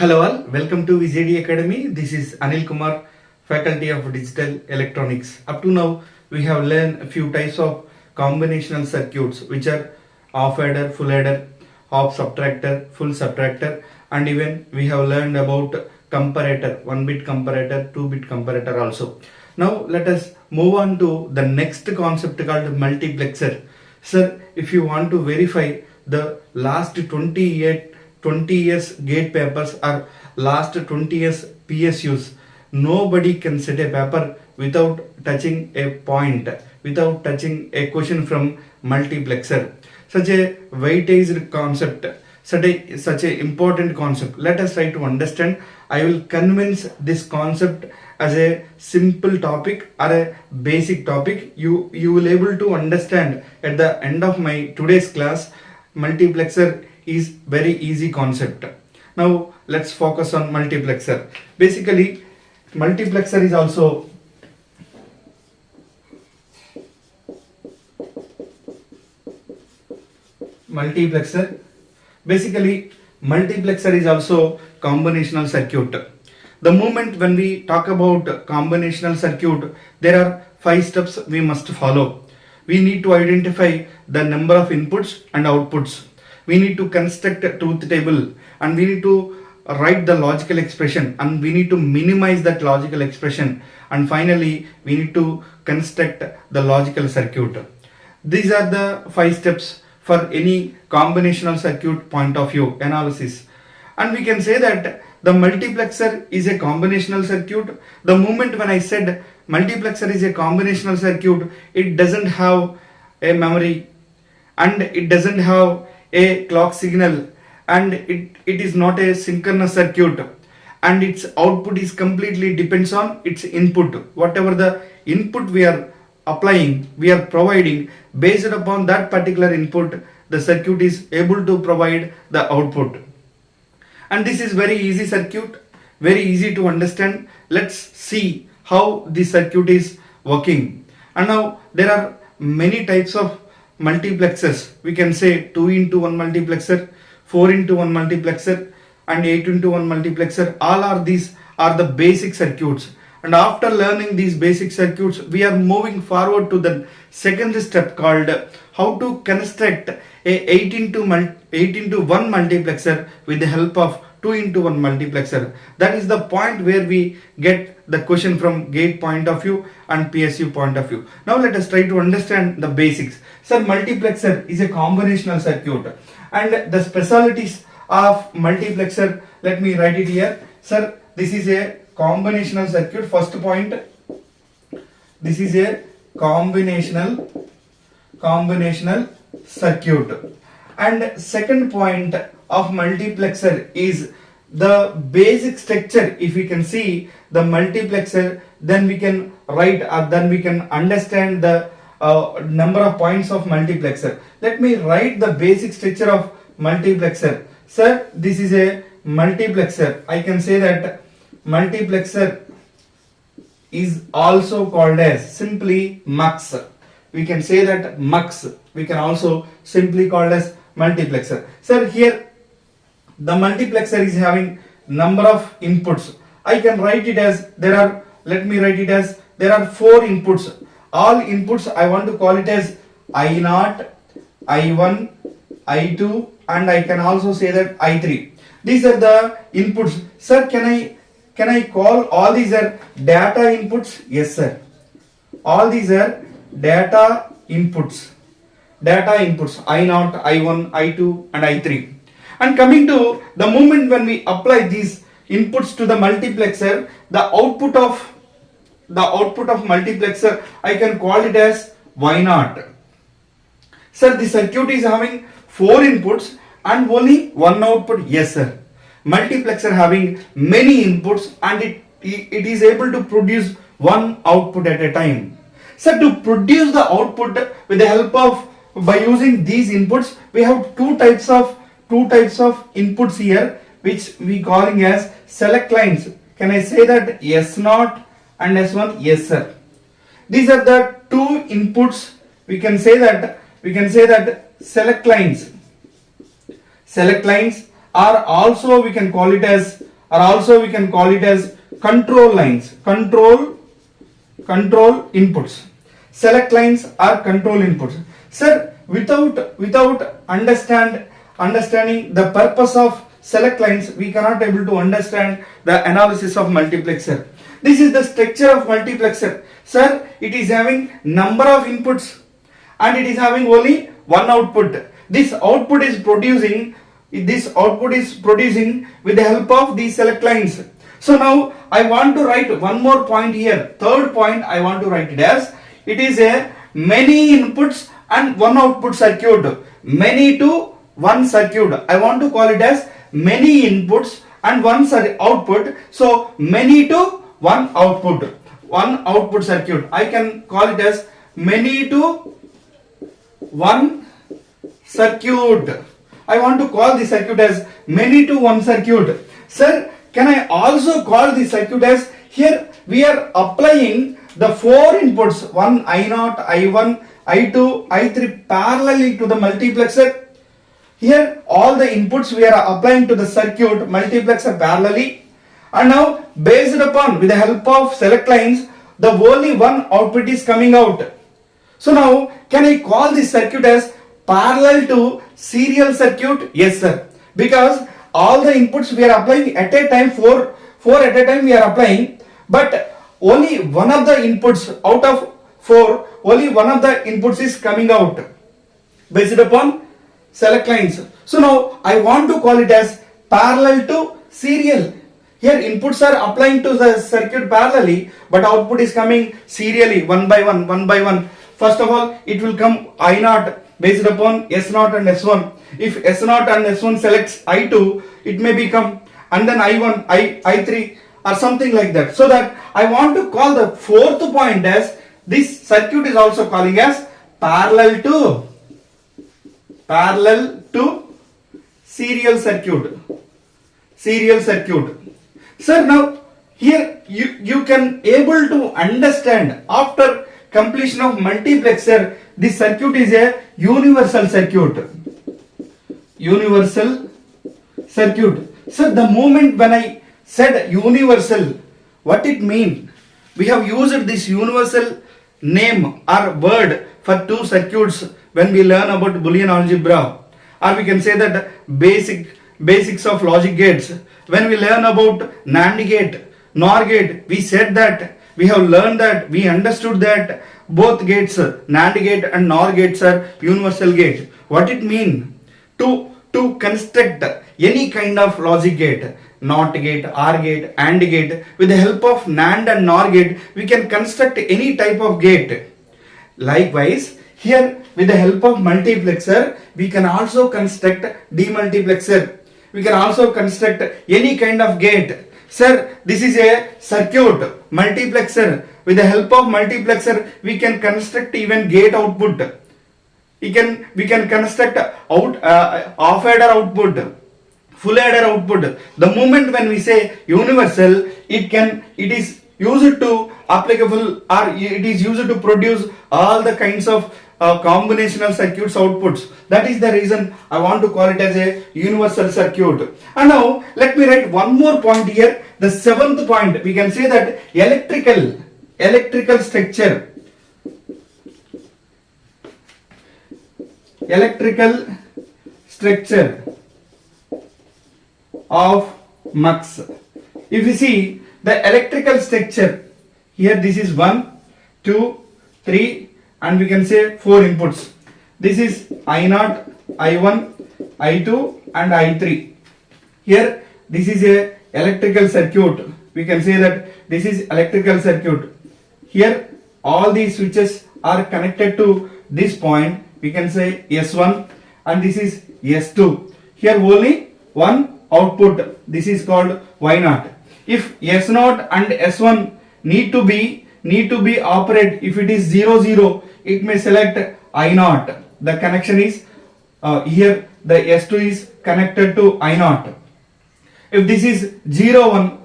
Hello all, welcome to VJD Academy. This is Anil Kumar, Faculty of Digital Electronics. Up to now, we have learned a few types of combinational circuits which are half adder, full adder, half subtractor, full subtractor, and even we have learned about comparator, 1-bit comparator, 2-bit comparator also. Now let us move on to the next concept called multiplexer. Sir, if you want to verify the last 20 years gate papers or last 20 years PSUs, nobody can set a paper without touching a point, without touching a question from multiplexer. Such a weightage concept, such a important concept. Let us try to understand. I will convince this concept as a simple topic or a basic topic. You will able to understand at the end of my today's class. Multiplexer is very easy concept. Now let's focus on multiplexer. Basically, multiplexer is also multiplexer is also combinational circuit. The moment when we talk about combinational circuit, there are 5 steps we must follow. We need to identify the number of inputs and outputs. We need to construct a truth table, and we need to write the logical expression, and we need to minimize that logical expression, and finally we need to construct the logical circuit. These are the 5 steps for any combinational circuit point of view analysis. And we can say that the multiplexer is a combinational circuit. The moment when I said multiplexer is a combinational circuit, it doesn't have a memory, and it doesn't have a clock signal, and it is not a synchronous circuit, and its output is completely depends on its input. Whatever the input we are applying, we are providing, based upon that particular input, the circuit is able to provide the output. And this is very easy circuit, very easy to understand. Let's see how the circuit is working. And now there are many types of multiplexers. We can say 2-in-1 multiplexer, 4-in-1 multiplexer, and 8-in-1 multiplexer. All are these are the basic circuits. And after learning these basic circuits, we are moving forward to the second step called how to construct a 8-in-1 multiplexer with the help of 2-in-1 multiplexer. That is the point where we get the question from gate point of view and PSU point of view. Now let us try to understand the basics. Sir, multiplexer is a combinational circuit, and the specialties of multiplexer, let me write it here. Sir, this is a combinational circuit. First point, this is a combinational circuit. And second point of multiplexer is the basic structure. If we can see the multiplexer, then we can write, then we can understand the number of points of multiplexer. Let me write the basic structure of multiplexer. Sir, this is a multiplexer. I can say that multiplexer is also called as simply mux. We can say that mux. We can also simply call as multiplexer. Sir, here the multiplexer is having number of inputs. I can write it as there are 4 inputs. All inputs I want to call it as I0, I1, I2, and I can also say that I3. These are the inputs. Sir, can I call all these are data inputs? Yes, sir. All these are data inputs. I0, I1, I2, and I3. And coming to the moment when we apply these inputs to the multiplexer, the output of multiplexer, I can call it as Y0. Sir, the circuit is having 4 inputs and only 1 output. Yes, sir. Multiplexer having many inputs, and it is able to produce 1 output at a time. So to produce the output with the help of, by using these inputs, we have two types of inputs here, which we calling as select lines. Can I say that S0 and S1? Yes, sir. These are the two inputs. We can say that select lines. Select lines are also, we can call it as or also we can call it as control lines. Control inputs. Select lines are control inputs. Sir, without understanding the purpose of select lines, we cannot able to understand the analysis of multiplexer. This is the structure of multiplexer. Sir, it is having number of inputs and it is having only one output. This output is producing with the help of these select lines. So now I want to write one more point here. Third point I want to write it as, it is a many inputs and one output circuit. Many to one circuit. I want to call it as many inputs and one output. So many to one output. One output circuit. I can call it as many to one circuit. I want to call the circuit as many to one circuit. Sir, can I also call the circuit as, here we are applying the four inputs, one I0, I1, I2, I3 parallelly to the multiplexer. Here all the inputs we are applying to the circuit multiplexer parallelly, and now based upon with the help of select lines, the only one output is coming out. So now can I call this circuit as parallel to serial circuit? Yes sir, because all the inputs we are applying at a time, four at a time we are applying, but only one of the inputs out of four, only one of the inputs is coming out based upon select lines. So now I want to call it as parallel to serial. Here inputs are applying to the circuit parallelly, but output is coming serially, one by one. First of all, it will come I0 based upon S0 and S1. If S0 and S1 selects I2, it may become, and then I1, I3 or something like that. So that I want to call the fourth point as, this circuit is also calling as parallel to serial circuit. Sir, now here you can able to understand, after completion of multiplexer, this circuit is a universal circuit. Sir, the moment when I said universal, what it means? We have used this universal name or word for two circuits when we learn about Boolean algebra, or we can say that basics of logic gates. When we learn about NAND gate, NOR gate, we said that, we have learned that, we understood that both gates, NAND gate and NOR gates, are universal gate. What it means? To construct any kind of logic gate, NOT gate, OR gate, AND gate, with the help of NAND and NOR gate, we can construct any type of gate. Likewise, here with the help of multiplexer, we can also construct demultiplexer. We can also construct any kind of gate. Sir, this is a circuit, multiplexer. With the help of multiplexer, we can construct even gate output. We can construct off adder output, full adder output. The moment when we say universal, it is used to applicable, or it is used to produce all the kinds of combinational circuits outputs. That is the reason I want to call it as a universal circuit. And now let me write one more point here. The seventh point, we can say that electrical structure. Electrical structure of mux. If you see the electrical structure, here this is 1, 2, 3, and we can say 4 inputs. This is I0, I1, I2 and I3. Here this is a electrical circuit. We can say that this is electrical circuit. Here all these switches are connected to this point. We can say S1, and this is S2. Here only one output. This is called Y0. If S0 and S1 need to be operate, if it is 0, 0, it may select I0. The connection is here the S2 is connected to I0. If this is 0, 1,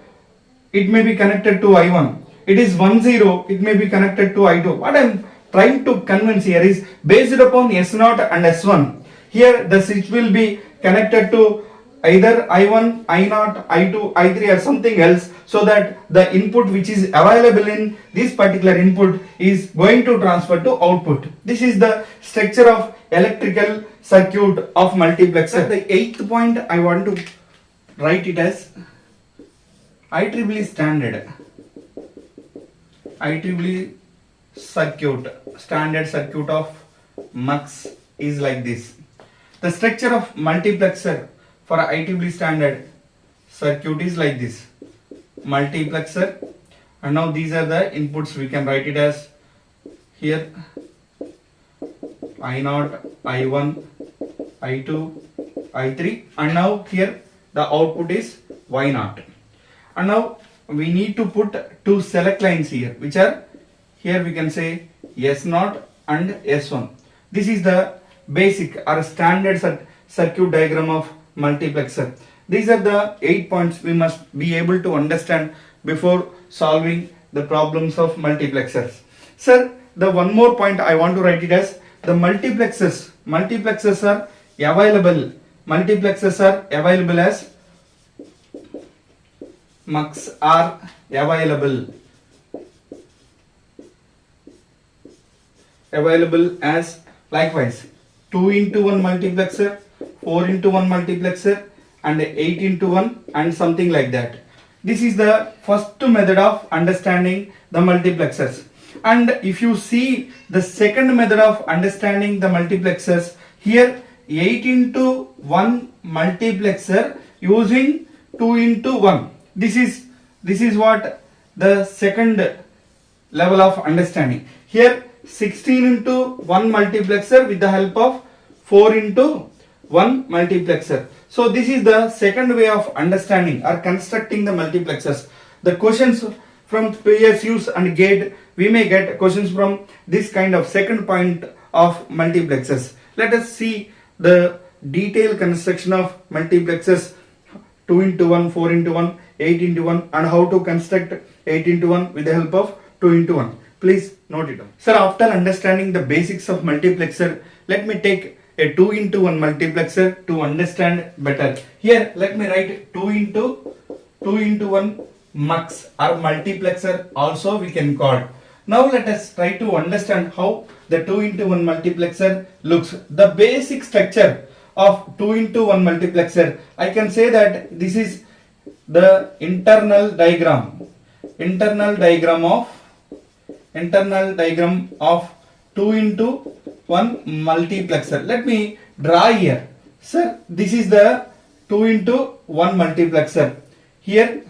it may be connected to I1. It is 1, 0, it may be connected to I2. What I am trying to convince here is, based upon S0 and S1, here the switch will be connected to either I1, I0, I2, I3 or something else, so that the input which is available in this particular input is going to transfer to output. This is the structure of electrical circuit of multiplexer. The eighth point I want to write it as IEEE standard. IEEE standard circuit of MUX is like this. The structure of multiplexer for IEEE standard circuit is like this. Multiplexer, and now these are the inputs. We can write it as here I0, I1, I2, I3, and now here the output is Y0. And now we need to put two select lines here, which are here we can say S0 and S1. This is the basic or standard circuit diagram of multiplexer. These are the 8 points we must be able to understand before solving the problems of multiplexers. Sir, the one more point I want to write it as the multiplexers. Multiplexers are available. Multiplexers are available as MUX are available. Available as likewise 2x1 multiplexer, 4x1 multiplexer, and 8x1 and something like that. This is the first method of understanding the multiplexers. And if you see the second method of understanding the multiplexers, here 8x1 multiplexer using 2x1. This is what the second level of understanding. Here 16x1 multiplexer with the help of 4x1 multiplexer. So this is the second way of understanding or constructing the multiplexers. The questions from PSUs and GATE, we may get questions from this kind of second point of multiplexers. Let us see the detailed construction of multiplexers 2x1, 4x1, 8x1, and how to construct 8x1 with the help of 2x1. Please note it down. Sir, after understanding the basics of multiplexer, let me take a 2x1 multiplexer to understand better. Here, let me write 2x1 MUX or multiplexer also we can call. Now let us try to understand how the 2x1 multiplexer looks. The basic structure of 2x1 multiplexer, I can say that this is the internal diagram of 2x1 multiplexer. Let me draw here. Sir, this is the 2x1 multiplexer. Here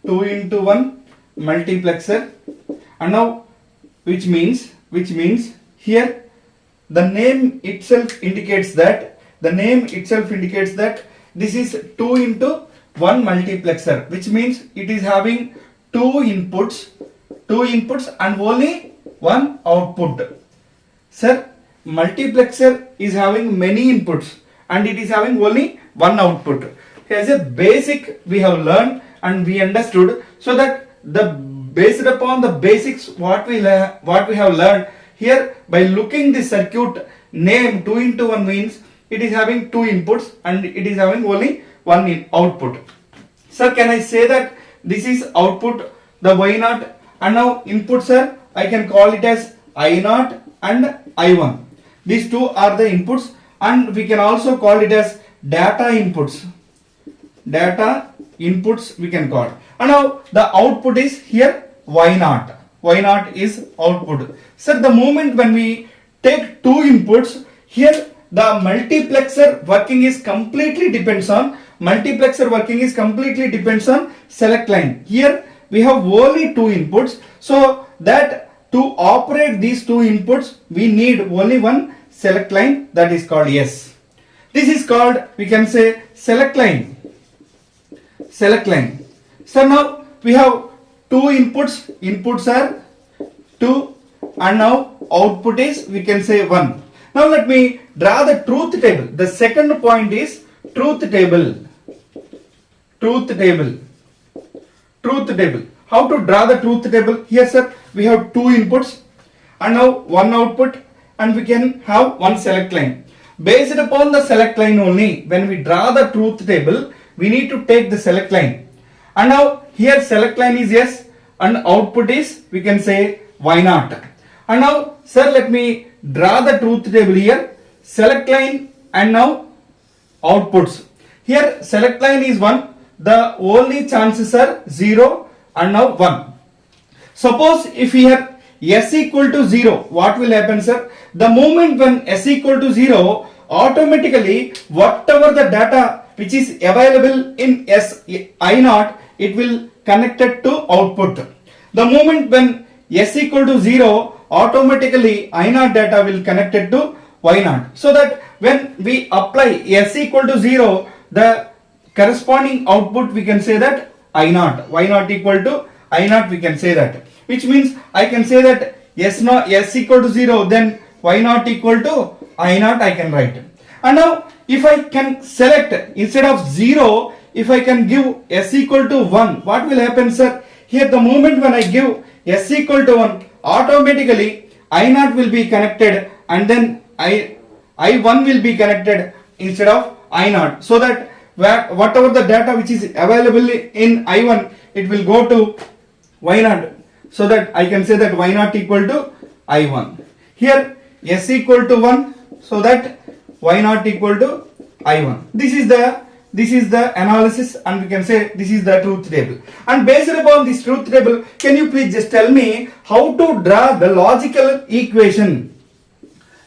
2x1 multiplexer, and now which means here the name itself indicates that this is 2x1 multiplexer, which means it is having two inputs and only one output. Sir, multiplexer is having many inputs and it is having only one output. As a basic we have learned and we understood, so that based upon the basics what we have learned here, by looking the circuit name 2x1 means it is having two inputs and it is having only one output. Sir, can I say that this is output, the Y0, and now inputs are, I can call it as I0 and I1. These two are the inputs, and we can also call it as data inputs. Data inputs we can call. And now the output is here Y0. Y0 is output. Sir, the moment when we take two inputs, here the multiplexer working is completely depends on select line. Here we have only two inputs, so that to operate these two inputs we need only one select line, that is called S. This is called, we can say, select line. So now we have two inputs are 2, and now output is, we can say, 1. Now let me draw the truth table. The second point is truth table. How to draw the truth table? Here, sir, we have two inputs and now one output, and we can have one select line. Based upon the select line only, when we draw the truth table, we need to take the select line. And now here select line is yes and output is, we can say, Y naught. And now sir, let me draw the truth table here. Select line and now outputs. Here select line is 1. The only chances are 0 and now 1. Suppose if here s equal to 0, what will happen, sir? The moment when s equal to 0, automatically whatever the data which is available in I naught, it will connected to output. The moment when s equal to 0, automatically I naught data will connected to Y naught. So that when we apply s equal to 0, the corresponding output we can say that I naught. Y naught equal to I naught, we can say that. Which means I can say that s equal to 0, then Y naught equal to I naught I can write. And now if I can select instead of 0, if I can give s equal to 1, what will happen, sir? Here the moment when I give s equal to 1, automatically I naught will be connected and then I1 will be connected instead of I naught. So that whatever the data which is available in I1, it will go to Y naught. So that I can say that Y naught equal to I1. Here s equal to 1, so that Y naught equal to I1. This is the analysis, and we can say this is the truth table. And based upon this truth table, can you please just tell me how to draw the logical equation?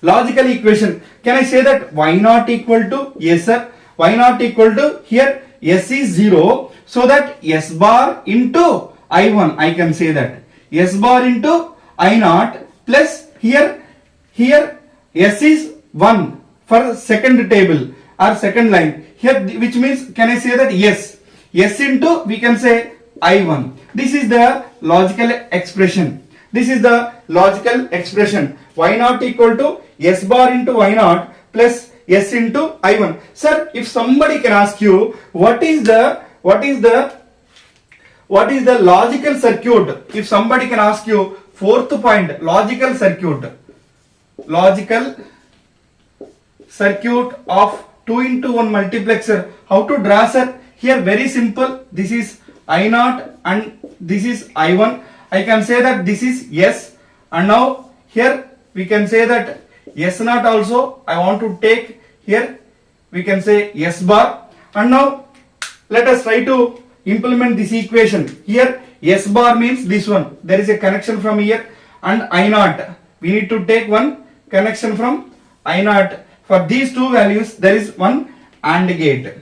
Logical equation. Can I say that Y naught equal to, yes sir, Y naught equal to, here s is 0, so that s bar into I1, I can say that s bar into I naught plus here s is 1 for second table or second line here, which means can I say that yes into, we can say I1. This is the logical expression. This is the logical expression. Y naught equal to s bar into Y naught plus s into I1. Sir, if somebody can ask you what is the logical circuit, if somebody can ask you fourth point, logical circuit of 2-in-1 multiplexer, how to draw, sir? Here very simple, this is I naught and this is I1. I can say that this is s, and now here we can say that s naught also I want to take, here we can say s bar. And now let us try to implement this equation. Here s bar means this one, there is a connection from here, and I naught, we need to take one connection from I naught. For these two values there is one AND gate,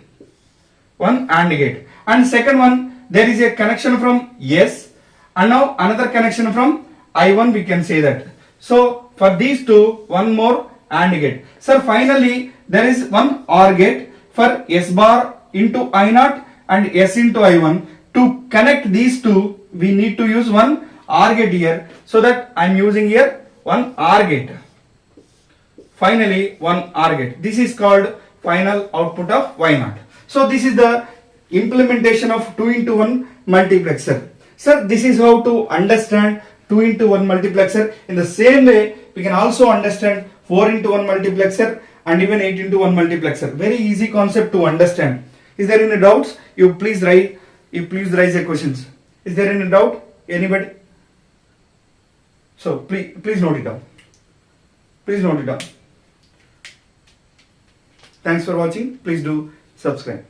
and second one there is a connection from s, and now another connection from I1, we can say that. So for these two, one more AND gate. Sir, finally there is one OR gate for s bar into I naught and s into I1. To connect these two, we need to use one OR gate here, so that I am using here one OR gate. Finally one OR gate. This is called final output of Y naught. So this is the implementation of 2-in-1 multiplexer. Sir, this is how to understand 2-in-1 multiplexer. In the same way, we can also understand 4-in-1 multiplexer and even 8-in-1 multiplexer. Very easy concept to understand. Is there any doubts? You please raise your questions. Is there any doubt? Anybody? So please note it down. Please note it down. Thanks for watching. Please do subscribe.